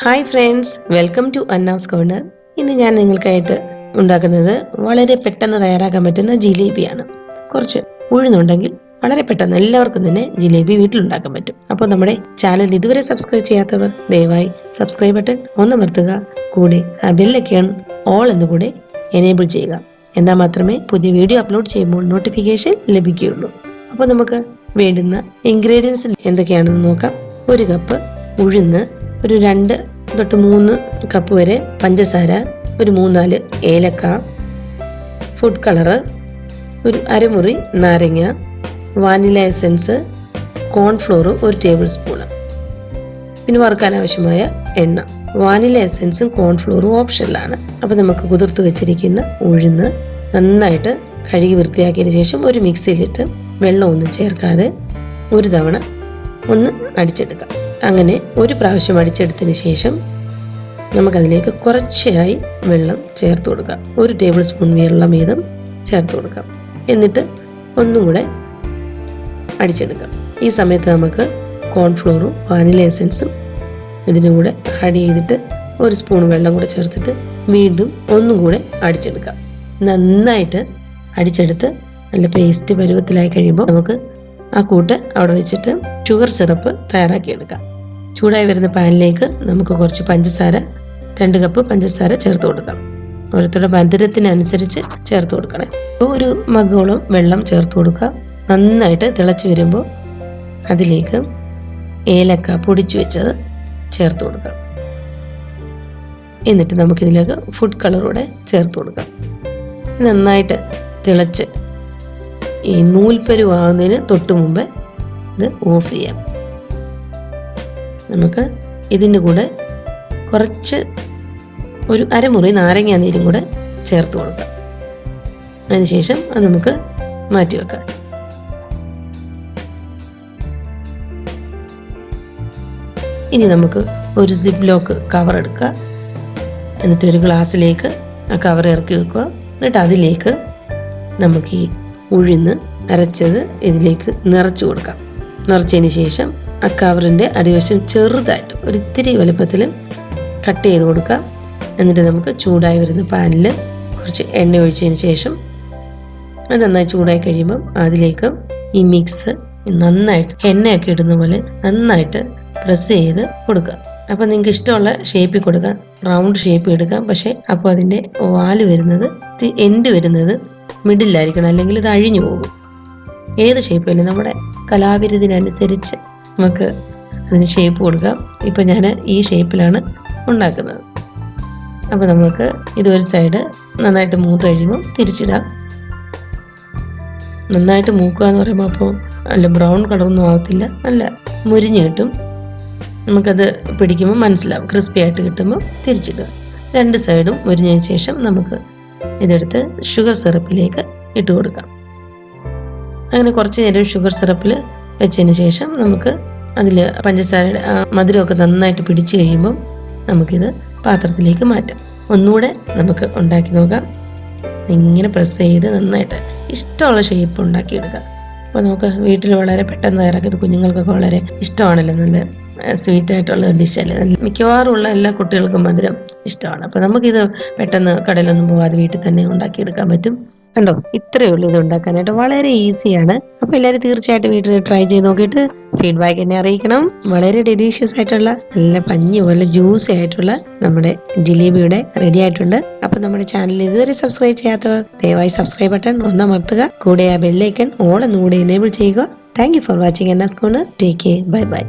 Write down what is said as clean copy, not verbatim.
Hi friends, welcome to Anna's corner. ഇന്ന് ഞാൻ നിങ്ങൾക്കായിട്ട് ഉണ്ടാക്കുന്നത് വളരെ പെട്ടെന്ന് തയ്യാറാക്കാൻ പറ്റുന്ന ജിലേബിയാണ്. കുറച്ച് ഉഴുന്നുണ്ടെങ്കിൽ വളരെ പെട്ടെന്ന് എല്ലാവർക്കും തന്നെ ജിലേബി വീട്ടിലുണ്ടാക്കാൻ പറ്റും. അപ്പോൾ നമ്മുടെ ചാനൽ ഇതുവരെ സബ്സ്ക്രൈബ് ചെയ്യാത്തവർ ദയവായി സബ്സ്ക്രൈബ് ബട്ടൺ അമർത്തുക. കൂടെ ആ ബെല്ലൈക്കൺ ഓൾ എന്നുകൂടെ എനേബിൾ ചെയ്യുക. എന്നാൽ മാത്രമേ പുതിയ വീഡിയോ അപ്ലോഡ് ചെയ്യുമ്പോൾ നോട്ടിഫിക്കേഷൻ ലഭിക്കുകയുള്ളൂ. അപ്പോൾ നമുക്ക് വേണ്ടുന്ന ഇൻഗ്രീഡിയൻസ് എന്തൊക്കെയാണെന്ന് നോക്കാം. 1 കപ്പ് ഉഴുന്ന്, ഒരു 2 തൊട്ട് 3 കപ്പ് വരെ പഞ്ചസാര, ഒരു 3-4 ഏലക്ക, ഫുഡ് കളറ്, ഒരു അരമുറി നാരങ്ങ, vanilla essence, cornflour 1 table spoon, പിന്നെ വറുക്കാൻ ആവശ്യമായ എണ്ണ. വാനില എസൻസും കോൺഫ്ലോറും ഓപ്ഷനിലാണ്. അപ്പോൾ നമുക്ക് കുതിർത്ത് വെച്ചിരിക്കുന്ന ഉഴുന്ന് നന്നായിട്ട് കഴുകി വൃത്തിയാക്കിയതിന് ശേഷം ഒരു മിക്സിയിലിട്ട് വെള്ളമൊന്നും ചേർക്കാതെ ഒരു തവണ ഒന്ന് അടിച്ചെടുക്കാം. അങ്ങനെ ഒരു പ്രാവശ്യം അടിച്ചെടുത്തതിന് ശേഷം നമുക്കതിലേക്ക് കുറച്ചായി വെള്ളം ചേർത്ത് കൊടുക്കാം. 1 ടേബിൾ സ്പൂൺ വെള്ളം വീതം ചേർത്ത് കൊടുക്കാം. എന്നിട്ട് ഒന്നും കൂടെ അടിച്ചെടുക്കാം. ഈ സമയത്ത് നമുക്ക് കോൺഫ്ലോറും വാനില എസൻസും ഇതിൻ്റെ കൂടെ ആഡ് ചെയ്തിട്ട് 1 സ്പൂൺ വെള്ളം കൂടെ ചേർത്തിട്ട് വീണ്ടും ഒന്നും കൂടെ അടിച്ചെടുക്കാം. നന്നായിട്ട് അടിച്ചെടുത്ത് നല്ല പേസ്റ്റ് പരുവത്തിലായി കഴിയുമ്പോൾ നമുക്ക് ആ കൂട്ട് അവിടെ വെച്ചിട്ട് ഷുഗർ സിറപ്പ് തയ്യാറാക്കിയെടുക്കാം. ചൂടായി വരുന്ന പാനിലേക്ക് നമുക്ക് കുറച്ച് പഞ്ചസാര, 2 കപ്പ് പഞ്ചസാര ചേർത്ത് കൊടുക്കാം. ഓരോരുത്തരുടെ മധുരത്തിനനുസരിച്ച് ചേർത്ത് കൊടുക്കണേ. അപ്പോൾ ഒരു മഗ്ഗോളം വെള്ളം ചേർത്ത് കൊടുക്കുക. നന്നായിട്ട് തിളച്ച് വരുമ്പോൾ അതിലേക്ക് ഏലക്ക പൊടിച്ചു വെച്ചത് ചേർത്ത് കൊടുക്കാം. എന്നിട്ട് നമുക്കിതിലേക്ക് ഫുഡ് കളറൂടെ ചേർത്ത് കൊടുക്കാം. നന്നായിട്ട് തിളച്ച് ഈ നൂൽപ്പരുവാകുന്നതിന് തൊട്ട് മുമ്പ് ഇത് ഓഫ് ചെയ്യാം. നമുക്ക് ഇതിൻ്റെ കൂടെ കുറച്ച് ഒരു അരമുറി നാരങ്ങ നീരും കൂടെ ചേർത്ത് കൊടുക്കാം. അതിനുശേഷം അത് നമുക്ക് മാറ്റി വെക്കാം. ഇനി നമുക്ക് ഒരു സിപ്പ് ലോക്ക് കവർ എടുക്കുക. എന്നിട്ട് ഒരു ഗ്ലാസ്സിലേക്ക് ആ കവർ ഇറക്കി വെക്കുക. എന്നിട്ട് അതിലേക്ക് നമുക്ക് ഈ ഉഴുന്ന് അരച്ചത് ഇതിലേക്ക് നിറച്ച് കൊടുക്കാം. നിറച്ചതിന് ശേഷം ആ കവറിൻ്റെ അടിവശം ചെറുതായിട്ട് ഒരിത്തിരി വലുപ്പത്തിൽ കട്ട് ചെയ്ത് കൊടുക്കാം. എന്നിട്ട് നമുക്ക് ചൂടായി വരുന്ന പാനിൽ കുറച്ച് എണ്ണ ഒഴിച്ചതിന് ശേഷം അത് നന്നായി ചൂടായി കഴിയുമ്പം അതിലേക്ക് ഈ മിക്സ് നന്നായിട്ട് എണ്ണയൊക്കെ ഇടുന്ന പോലെ നന്നായിട്ട് പ്രസ് ചെയ്ത് കൊടുക്കുക. അപ്പോൾ നിങ്ങൾക്ക് ഇഷ്ടമുള്ള ഷേപ്പിൽ കൊടുക്കാം. റൗണ്ട് ഷേപ്പ് എടുക്കാം. പക്ഷേ അപ്പോൾ അതിൻ്റെ വാല് വരുന്നത്, എൻഡ് വരുന്നത് മിഡിലായിരിക്കണം, അല്ലെങ്കിൽ ഇത് അഴിഞ്ഞു പോകും. ഏത് ഷേപ്പിലും നമ്മുടെ കലാവിരുതിനനുസരിച്ച് നമുക്ക് അതിന് ഷേപ്പ് കൊടുക്കാം. ഇപ്പം ഞാൻ ഈ ഷേപ്പിലാണ് ഉണ്ടാക്കുന്നത്. അപ്പോൾ നമുക്ക് ഇതൊരു സൈഡ് നന്നായിട്ട് മൂത്ത് കഴിയുമ്പോൾ തിരിച്ചിടാം. നന്നായിട്ട് മൂക്കുക എന്ന് പറയുമ്പോൾ അപ്പോൾ നല്ല ബ്രൗൺ കളറൊന്നും ആകത്തില്ല, നല്ല മുരിഞ്ഞ് കിട്ടും. നമുക്കത് പിടിക്കുമ്പോൾ മനസ്സിലാവും. ക്രിസ്പി ആയിട്ട് കിട്ടുമ്പോൾ തിരിച്ചിടുക. 2 സൈഡും മുരിഞ്ഞതിന് ശേഷം നമുക്ക് ഇതെടുത്ത് ഷുഗർ സിറപ്പിലേക്ക് ഇട്ട് കൊടുക്കാം. അങ്ങനെ കുറച്ച് നേരം ഷുഗർ സിറപ്പിൽ വെച്ചതിന് ശേഷം നമുക്ക് അതിൽ പഞ്ചസാരയുടെ മധുരമൊക്കെ നന്നായിട്ട് പിടിച്ചു കഴിയുമ്പം നമുക്കിത് പാത്രത്തിലേക്ക് മാറ്റാം. ഒന്നുകൂടെ നമുക്ക് ഉണ്ടാക്കി നോക്കാം. ഇങ്ങനെ പ്രസ് ചെയ്ത് നന്നായിട്ട് ഇഷ്ടമുള്ള ഷേപ്പ് ഉണ്ടാക്കിയെടുക്കാം. അപ്പോൾ നമുക്ക് വീട്ടിൽ വളരെ പെട്ടെന്ന് തയ്യാറാക്കിയത് കുഞ്ഞുങ്ങൾക്കൊക്കെ വളരെ ഇഷ്ടമാണല്ലോ. നല്ല സ്വീറ്റ് ആയിട്ടുള്ള ഡിഷല്ലേ. മിക്കവാറും ഉള്ള എല്ലാ കുട്ടികൾക്കും മധുരം ഇഷ്ടമാണ്. അപ്പോൾ നമുക്കിത് പെട്ടെന്ന് കടയിലൊന്നും പോവാതെ വീട്ടിൽ തന്നെ ഉണ്ടാക്കിയെടുക്കാൻ പറ്റും. കണ്ടോ, ഇത്രയേ ഉള്ളൂ ഇത് ഉണ്ടാക്കാനായിട്ട്. വളരെ ഈസിയാണ്. അപ്പോൾ എല്ലാവരും തീർച്ചയായിട്ടും വീട്ടിൽ ട്രൈ ചെയ്ത് നോക്കിയിട്ട് ഫീഡ്ബാക്ക് എന്നെ അറിയിക്കണം. വളരെ ഡെലീഷ്യസ് ആയിട്ടുള്ള നല്ല പഞ്ഞി പോലെ ജ്യൂസി ആയിട്ടുള്ള നമ്മുടെ ജിലേബിയുടെ റെഡി ആയിട്ടുണ്ട്. അപ്പോൾ നമ്മുടെ ചാനൽ ഇതുവരെ സബ്സ്ക്രൈബ് ചെയ്യാത്തവർ ദയവായി സബ്സ്ക്രൈബ് ബട്ടൺ അമർത്തുക. കൂടെ ആ ബെല്ലൈക്കൺ ഓൾ എന്നുകൂടെ എനേബിൾ ചെയ്യുക. Thank you for watching Anna's corner. Take care. Bye by.